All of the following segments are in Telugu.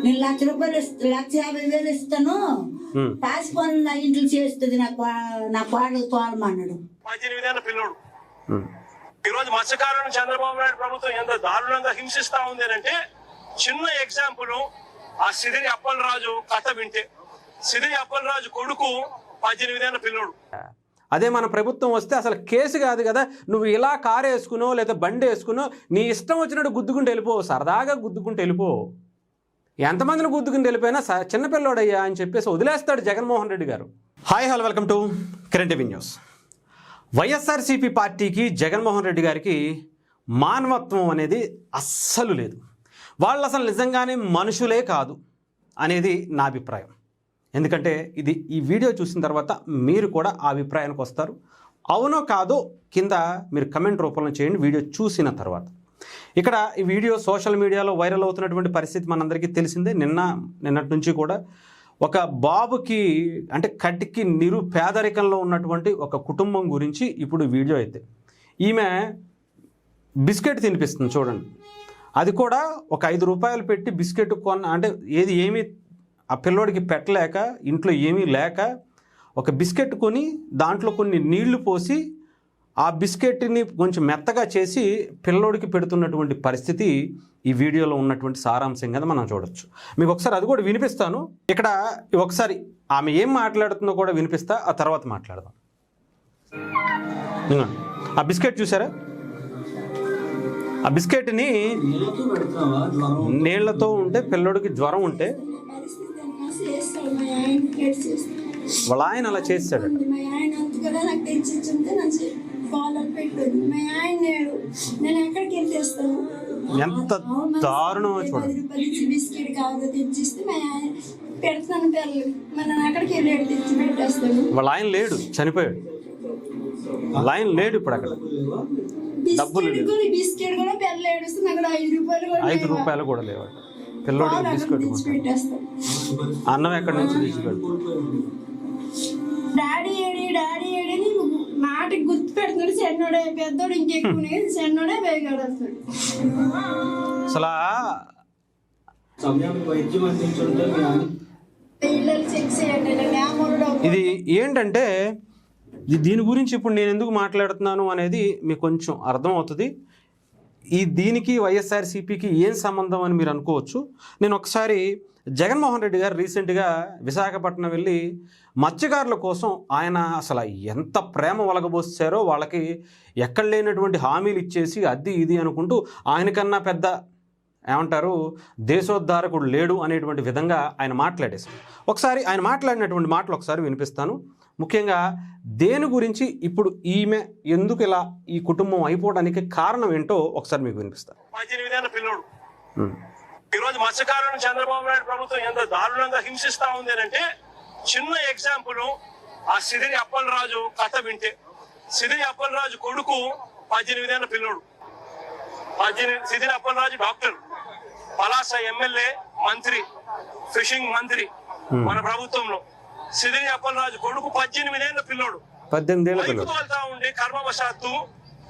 నేను ₹1,50,000 ఇస్తాను, పాసిపోని నా ఇంట్లో చేస్తుంది, నా కోడలు తోలమన్నాడు. 18 ఏళ్ల పిల్లోడు. ఈరోజు మత్స్యకారులను చంద్రబాబు నాయుడు ప్రభుత్వం ఎంత దారుణంగా హింసిస్తా ఉంది అంటే చిన్న ఎగ్జాంపుల్, ఆ సిదిరి అప్పలరాజు కథ వింటే, సిదిరి అప్పలరాజు కొడుకు 18 ఏళ్ల పిల్లోడు. అదే మన ప్రభుత్వం వస్తే అసలు కేసు కాదు కదా, నువ్వు ఇలా కారు వేసుకునో లేదా బండి వేసుకునో నీ ఇష్టం వచ్చినట్టు గుద్దుకుంటూ వెళ్ళిపో, సరదాగా గుద్దుకుంటూ వెళ్ళిపో. ఎంతమందిని గుద్దుకుంటూ వెళ్ళిపోయినా చిన్నపిల్లోడయ్యా అని చెప్పేసి వదిలేస్తాడు జగన్మోహన్ రెడ్డి గారు. Hi hello, welcome to current TV news. YSRCP పార్టీకి జగన్మోహన్ రెడ్డి గారికి మానవత్వం అనేది అస్సలు లేదు. వాళ్ళు అసలు నిజంగానే మనుషులే కాదు అనేది నా అభిప్రాయం. ఎందుకంటే ఈ వీడియో చూసిన తర్వాత మీరు కూడా ఆ అభిప్రాయానికి వస్తారు. అవునో కాదో కింద మీరు కమెంట్ రూపంలో చేయండి వీడియో చూసిన తర్వాత. ఇక్కడ ఈ వీడియో సోషల్ మీడియాలో వైరల్ అవుతున్నటువంటి పరిస్థితి మనందరికీ తెలిసిందే. నిన్నటి నుంచి కూడా ఒక బాబుకి అంటే కటికి పేదరికంలో ఉన్నటువంటి ఒక కుటుంబం గురించి ఇప్పుడు వీడియో అయితే ఈమె బిస్కెట్ తినిపిస్తుంది చూడండి. అది కూడా ఒక ₹5 పెట్టి బిస్కెట్ అంటే ఏమీ ఆ పిల్లోడికి పెట్టలేక ఇంట్లో ఏమీ లేక ఒక బిస్కెట్ కొని దాంట్లో కొన్ని నీళ్లు పోసి ఆ బిస్కెట్ని కొంచెం మెత్తగా చేసి పిల్లోడికి పెడుతున్నటువంటి పరిస్థితి ఈ వీడియోలో ఉన్నటువంటి సారాంశం కదా మనం చూడొచ్చు. మీకు ఒకసారి అది కూడా వినిపిస్తాను. ఇక్కడ ఒకసారి ఆమె ఏం మాట్లాడుతుందో కూడా వినిపిస్తా, ఆ తర్వాత మాట్లాడదాం. ఆ బిస్కెట్ చూసారా? ఆ బిస్కెట్ని నీళ్లతో ఉంటే పిల్లోడికి జ్వరం ఉంటే వాళ్ళ ఆయన అలా చేస్తాడు. ఎంత దారుణమో చూడండి. వాళ్ళ ఆయన లేడు, చనిపోయాడు. వాళ్ళ ఆయన లేడు ఇప్పుడు అక్కడ. డబ్బులు ₹5 కూడా లేవు. పిల్లోడికి బిస్కెట్ అన్నం ఎక్కడి నుంచి తీసుకెళ్ళి డాడీ ఏడి డాడీ ఏడని మాటకి గుర్తు పెడుతున్నాడు. చెన్నోడే పెద్దోడు ఇంకెక్కువ చెన్నోడే వేగాడు. అసలు ఇది ఏంటంటే దీని గురించి ఇప్పుడు నేను ఎందుకు మాట్లాడుతున్నాను అనేది మీకు కొంచెం అర్థమవుతుంది. దీనికి వైఎస్ఆర్సీపీకి ఏం సంబంధం అని మీరు అనుకోవచ్చు. నేను ఒకసారి జగన్మోహన్ రెడ్డి గారు రీసెంట్గా విశాఖపట్నం వెళ్ళి మత్స్యకారుల కోసం ఆయన అసలు ఎంత ప్రేమ ఒలగబోసారో, వాళ్ళకి ఎక్కడ లేనటువంటి హామీలు ఇచ్చేసి అది ఇది అనుకుంటూ ఆయనకన్నా పెద్ద ఏమంటారు దేశోద్ధారకుడు లేడు అనేటువంటి విధంగా ఆయన మాట్లాడేశారు. ఒకసారి ఆయన మాట్లాడినటువంటి మాటలు ఒకసారి వినిపిస్తాను. ముఖ్యంగా దేని గురించి ఇప్పుడు ఈమె ఎందుకు ఇలా ఈ కుటుంబం అయిపోవడానికి కారణం ఏంటో ఒకసారి మీకు వినిపిస్తాను. 18 ఏళ్ల పిల్లోడు. ఈరోజు మత్స్యకారులను చంద్రబాబు నాయుడు ప్రభుత్వం ఎంత దారుణంగా హింసిస్తా ఉంది అంటే చిన్న ఎగ్జాంపుల్, ఆ సిదిరి అప్పలరాజు కథ వింటే, సిదిరి అప్పలరాజు కొడుకు 18 ఏళ్ల పిల్లోడు. సిదిరి అప్పలరాజు డాక్టర్, పలాస ఎమ్మెల్యే, మంత్రి, ఫిషింగ్ మంత్రి మన ప్రభుత్వంలో. సిదిరి అప్పలరాజు కొడుకు 18 ఏళ్ల పిల్లోడు. 18 ఏళ్ల పిల్లోడు తోలుతా ఉండి కర్మవశాత్తు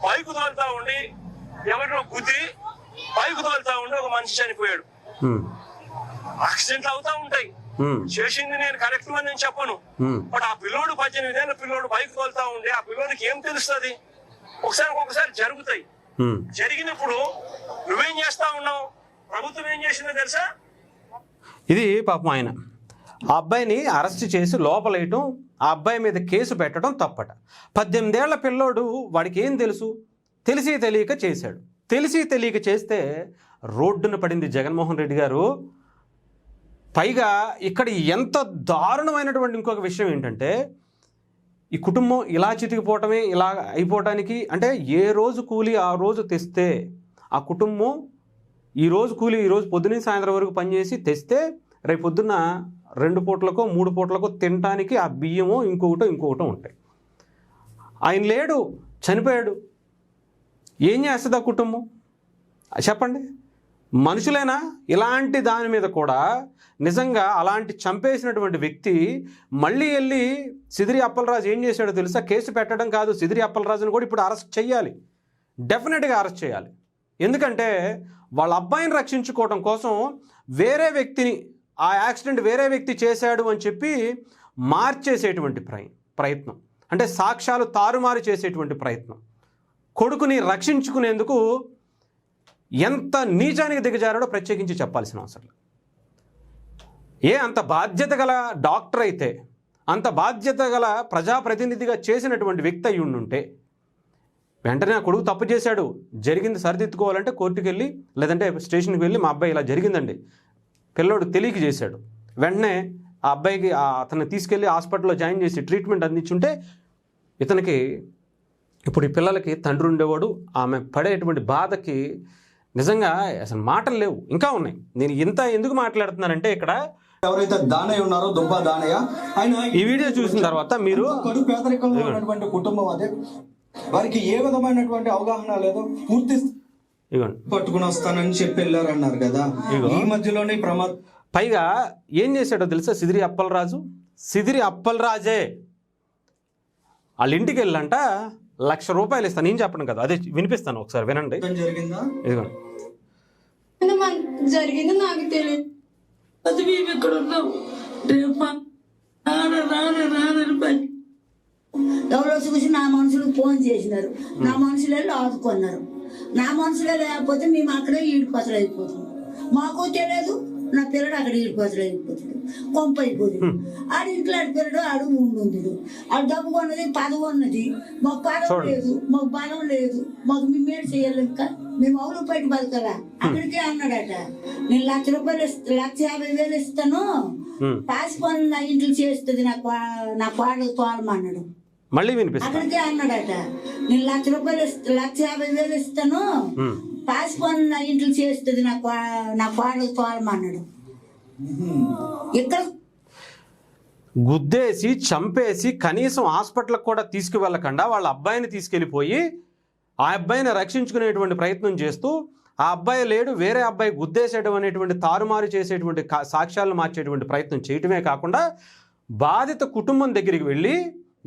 బైకు తోలుతా ఉండి ఎవరినో గుద్ది బైకు తోలుతా ఉండి ఒక మనిషి చనిపోయాడు. యాక్సిడెంట్లు అవుతా ఉంటాయి. చేసింది నేను కరెక్ట్ అని నేను చెప్పను. బట్ ఆ పిల్లోడు 18 ఏళ్ల పిల్లోడు బైక్ తోలుతా ఉండి ఆ పిల్లోడికి ఏం తెలుస్తుంది? ఒకసారి జరుగుతాయి. జరిగినప్పుడు నువ్వేం చేస్తా ఉన్నావు? ప్రభుత్వం ఏం చేసిందో తెలుసా? ఇది పాపం ఆయన ఆ అబ్బాయిని అరెస్ట్ చేసి లోపలేయటం, ఆ అబ్బాయి మీద కేసు పెట్టడం తప్పట. 18 ఏళ్ల పిల్లోడు, వాడికి ఏం తెలుసు? తెలిసి తెలియక చేశాడు. తెలిసి తెలియక చేస్తే రోడ్డున పడింది జగన్మోహన్ రెడ్డి గారు. పైగా ఇక్కడ ఎంత దారుణమైనటువంటి ఇంకొక విషయం ఏంటంటే, ఈ కుటుంబం ఇలా చితికిపోవటమే, ఇలా అయిపోవటానికి అంటే ఏ రోజు కూలి ఆ రోజు తెస్తే ఆ కుటుంబం ఈ రోజు కూలి ఈరోజు పొద్దున్న సాయంత్రం వరకు పనిచేసి తెస్తే రేపు పొద్దున్న 2 పూటలకో 3 పూటలకో తినటానికి ఆ బియ్యమో ఇంకొకటో ఉంటాయి. ఆయన లేడు, చనిపోయాడు. ఏం చేస్తుంది ఆ కుటుంబం చెప్పండి? మనుషులేనా? ఇలాంటి దాని మీద కూడా నిజంగా అలాంటి చంపేసినటువంటి వ్యక్తి మళ్ళీ వెళ్ళి సిదిరి అప్పలరాజు ఏం చేశాడో తెలుసా? కేసు పెట్టడం కాదు, సిదిరి అప్పలరాజును కూడా ఇప్పుడు అరెస్ట్ చేయాలి, డెఫినెట్గా అరెస్ట్ చేయాలి. ఎందుకంటే వాళ్ళ అబ్బాయిని రక్షించుకోవడం కోసం వేరే వ్యక్తిని ఆ యాక్సిడెంట్ వేరే వ్యక్తి చేశాడు అని చెప్పి మార్చేసేటువంటి ప్రయత్నం, అంటే సాక్ష్యాలు తారుమారు చేసేటువంటి ప్రయత్నం, కొడుకుని రక్షించుకునేందుకు ఎంత నీచానికి దిగజారాడో ప్రత్యేకించి చెప్పాల్సిన అవసరం. అంత బాధ్యత గల డాక్టర్ అయితే, అంత బాధ్యత గల ప్రజాప్రతినిధిగా చేసినటువంటి వ్యక్తి అయి ఉండుంటే వెంటనే ఆ కొడుకు తప్పు చేశాడు, జరిగింది సరిదిద్దుకోవాలంటే కోర్టుకు వెళ్ళి లేదంటే స్టేషన్కి వెళ్ళి మా అబ్బాయి ఇలా జరిగిందండి, పిల్లోడు తెలియక చేశాడు, వెంటనే ఆ అబ్బాయికి అతన్ని తీసుకెళ్ళి హాస్పిటల్లో జాయిన్ చేసి ట్రీట్మెంట్ అందించుంటే ఇతనికి ఇప్పుడు ఈ పిల్లలకి తండ్రి ఉండేవాడు. ఆమె పడేటువంటి బాధకి నిజంగా అసలు మాటలు లేవు, ఇంకా ఉన్నాయి. నేను ఇంత ఎందుకు మాట్లాడుతున్నానంటే ఇక్కడ ఎవరైతే దానయ్య ఉన్నారో దుంప దానయ్య, ఆయన ఈ వీడియో చూసిన తర్వాత మీరు కడు పేదరికంలో ఉన్నటువంటి కుటుంబం అదే, వారికి ఏ విధమైనటువంటి అవగాహన లేదో పూర్తి పట్టుకుని వస్తానని చెప్పి వెళ్ళారన్నారు కదా, ఈ మధ్యలోనే ప్రమాదం. పైగా ఏం చేశాడో తెలుసా సిదిరి అప్పలరాజే వాళ్ళ ఇంటికి వెళ్ళంట ₹1,00,000 ఇస్తాను, నేను చెప్పను కదా, అదే వినిపిస్తాను ఒకసారి వినండి. జరిగిందా? ఇదిగోండి. జరిగింది నాకు తెలియదు, అది మేము ఇక్కడ ఉన్నాం, ఎవరో చూసి నా మనుషులకు ఫోన్ చేసినారు, నా మనుషులు వెళ్ళి ఆదుకున్నారు. నా మనుషులే లేకపోతే మేము అక్కడే ఈడిపోతలు అయిపోతున్నాం. మాకు తెలియదు, నా పిల్లడు అక్కడ ఈడిపోతలు అయిపోతాడు, కొంప అయిపోతుంది. ఆడు ఇంట్లో పిల్లడు అడుగు ఉండు, ఆడు డబ్బు కొన్నది పదవి ఉన్నది, మాకు పదవి లేదు, మాకు బలం లేదు, మాకు మేమేడు చేయాలి, ఇంకా మేము అవులు బయట బతకరా. అక్కడికే అన్నాడట, నేను ₹1,50,000 ఇస్తాను, పాసి పనులు నా ఇంట్లో చేస్తుంది, నా కోడలు తోలమన్నాడు. మళ్ళీ వినిపిస్తాను. అక్కడికే అన్నాడట, నేను ₹1,50,000 ఇస్తాను, పాసి పనులు నా ఇంట్లో చేస్తుంది, నా కోడలు తోలమన్నాడు. ఇక్కడ గుద్దేసి చంపేసి కనీసం హాస్పిటల్కి కూడా తీసుకువెళ్ళకుండా వాళ్ళ అబ్బాయిని తీసుకెళ్ళిపోయి ఆ అబ్బాయిని రక్షించుకునేటువంటి ప్రయత్నం చేస్తూ ఆ అబ్బాయి లేడు వేరే అబ్బాయి గుద్దేసేయడం అనేటువంటి తారుమారు చేసేటువంటి సాక్ష్యాలను మార్చేటువంటి ప్రయత్నం చేయటమే కాకుండా బాధిత కుటుంబం దగ్గరికి వెళ్ళి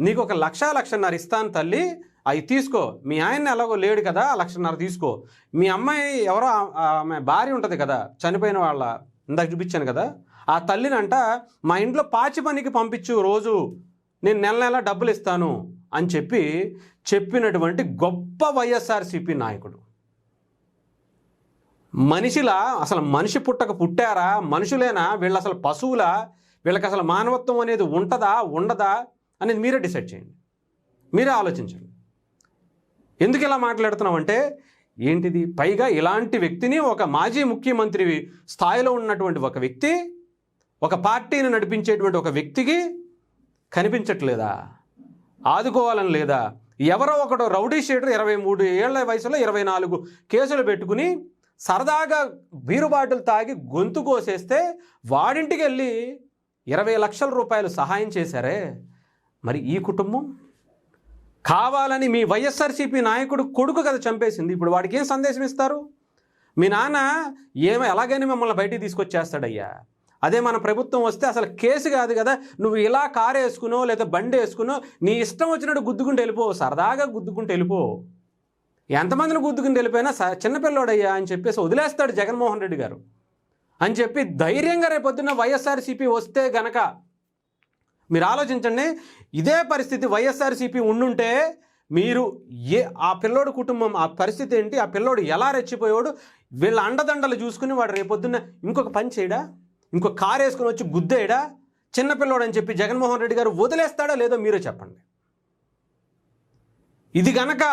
నీకు ₹1,00,000 ఇస్తాను తల్లి, అవి తీసుకో, మీ ఆయన ఎలాగో లేడు కదా ₹1,00,000 తీసుకో, మీ అమ్మాయి ఎవరో ఆమె భార్య ఉంటుంది కదా చనిపోయిన వాళ్ళ, ఇందాక చూపించాను కదా, ఆ తల్లినంట మా ఇంట్లో పాచి పనికి పంపించు, రోజు నేను నెల డబ్బులు ఇస్తాను అని చెప్పినటువంటి గొప్ప వైఎస్ఆర్సీపీ నాయకుడు. మనిషిలా అసలు మనిషి పుట్టారా, మనుషులేనా వీళ్ళు, అసలు పశువులా, వీళ్ళకి అసలు మానవత్వం అనేది ఉంటుందా ఉండదా అనేది మీరే డిసైడ్ చేయండి, మీరే ఆలోచించండి. ఎందుకు ఇలా మాట్లాడుతున్నామంటే ఏంటిది, పైగా ఇలాంటి వ్యక్తిని ఒక మాజీ ముఖ్యమంత్రి స్థాయిలో ఉన్నటువంటి ఒక వ్యక్తి, ఒక పార్టీని నడిపించేటువంటి ఒక వ్యక్తికి కనిపించట్లేదా, ఆదుకోవాలని లేదా? ఎవరో ఒకడు రౌడీ షీటర్ 23 ఏళ్ల వయసులో 24 కేసులు పెట్టుకుని సరదాగా బీరు బాటిల్ తాగి గొంతు కోసేస్తే వాడింటికి వెళ్ళి ₹20 లక్షల సహాయం చేశారే. మరి ఈ కుటుంబం కావాలని మీ వైఎస్ఆర్సీపీ నాయకుడు కొడుకు కదా చంపేసింది, ఇప్పుడు వాడికి ఏం సందేశం ఇస్తారు? మీ నాన్న ఎలాగైనా మిమ్మల్ని బయటికి తీసుకొచ్చేస్తాడయ్యా, అదే మన ప్రభుత్వం వస్తే అసలు కేసు కాదు కదా, నువ్వు ఇలా కారు వేసుకునో లేదా బండి వేసుకునో నీ ఇష్టం వచ్చినట్టు గుద్దుకుంటూ వెళ్ళిపో, సరదాగా గుద్దుకుంటూ వెళ్ళిపో, ఎంతమందిని గుద్దుకుంటూ వెళ్ళిపోయినా చిన్నపిల్లోడయ్యా అని చెప్పేసి వదిలేస్తాడు జగన్మోహన్ రెడ్డి గారు అని చెప్పి ధైర్యంగా రేపొద్దున్న వైఎస్ఆర్సీపీ వస్తే గనక మీరు ఆలోచించండి. ఇదే పరిస్థితి వైఎస్ఆర్సీపీ ఉండుంటే మీరు ఆ పిల్లోడు కుటుంబం ఆ పరిస్థితి ఏంటి, ఆ పిల్లోడు ఎలా రెచ్చిపోయాడు, వీళ్ళ అండదండలు చూసుకుని వాడు రేపొద్దున్న ఇంకొక పని చేయడా, ఇంకొక కారు వేసుకుని వచ్చి గుద్దేయడా, చిన్నపిల్లోడు అని చెప్పి జగన్మోహన్ రెడ్డి గారు వదిలేస్తాడా లేదో మీరే చెప్పండి. ఇది గనక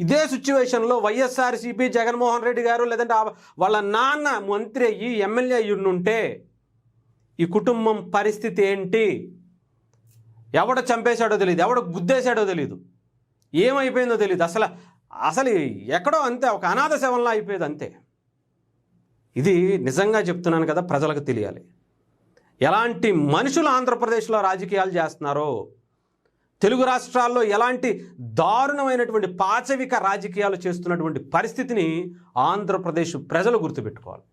ఇదే సిచ్యువేషన్లో వైఎస్ఆర్సీపీ జగన్మోహన్ రెడ్డి గారు లేదంటే వాళ్ళ నాన్న మంత్రి అయ్యి ఎమ్మెల్యే అయ్యి ఉంటే ఈ కుటుంబం పరిస్థితి ఏంటి? ఎవడ చంపేశాడో తెలియదు, ఎవడ గుద్దేశాడో తెలియదు, ఏమైపోయిందో తెలియదు, అసలు ఎక్కడో అంతే ఒక అనాథ శవంలా అయిపోయేది అంతే. ఇది నిజంగా చెప్తున్నాను కదా, ప్రజలకు తెలియాలి ఎలాంటి మనుషులు ఆంధ్రప్రదేశ్లో రాజకీయాలు చేస్తున్నారో, తెలుగు రాష్ట్రాల్లో ఎలాంటి దారుణమైనటువంటి పాచవిక రాజకీయాలు చేస్తున్నటువంటి పరిస్థితిని ఆంధ్రప్రదేశ్ ప్రజలు గుర్తుపెట్టుకోవాలి.